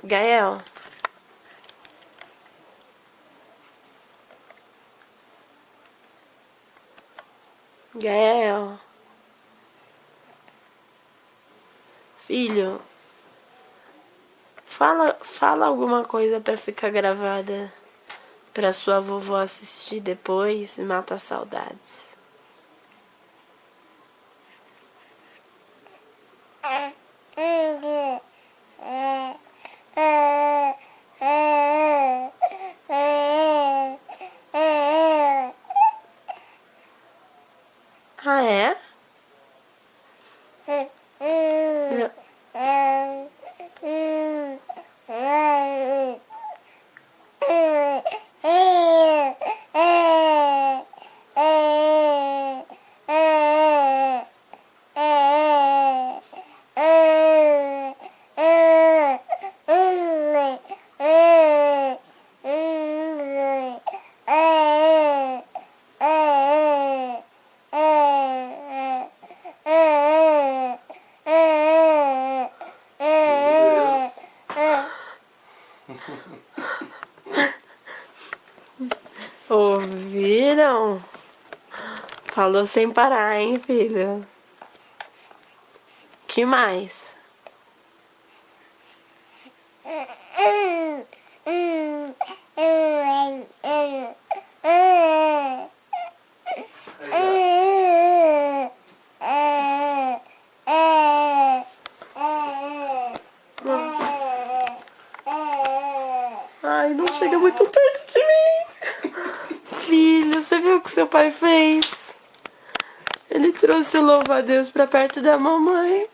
Gael. Gael. Filho. Fala alguma coisa pra ficar gravada. Pra sua vovó assistir depois e matar saudades. Ah, é? Ouviram? Falou sem parar, hein, filho? Que mais? Ai, não chega muito perto de mim. Filho, você viu o que seu pai fez? Ele trouxe o louva-a-Deus pra perto da mamãe.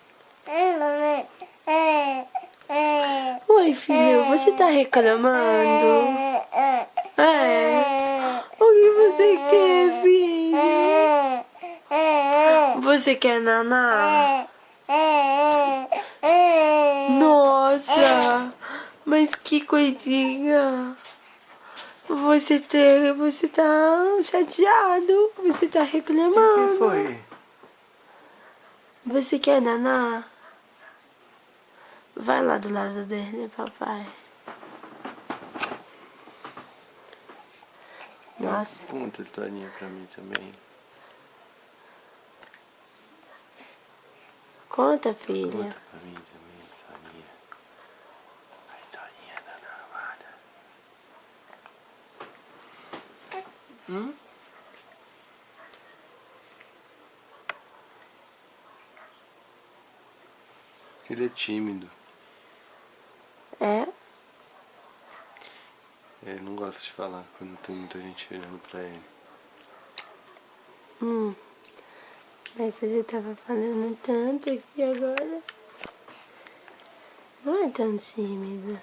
Oi, filho, você tá reclamando? É. O que você quer, filho? Você quer naná? Nossa, mas que coisinha. Você tá chateado, você tá reclamando. O que foi? Você quer naná? Vai lá do lado dele, papai. Nossa. Conta a historinha pra mim também. Conta, filha. Conta pra mim também, historinha. A historinha da namorada. Ele é tímido. É? Ele não gosta de falar quando tem muita gente olhando pra ele. Mas você tava falando tanto aqui agora. Não é tão tímido.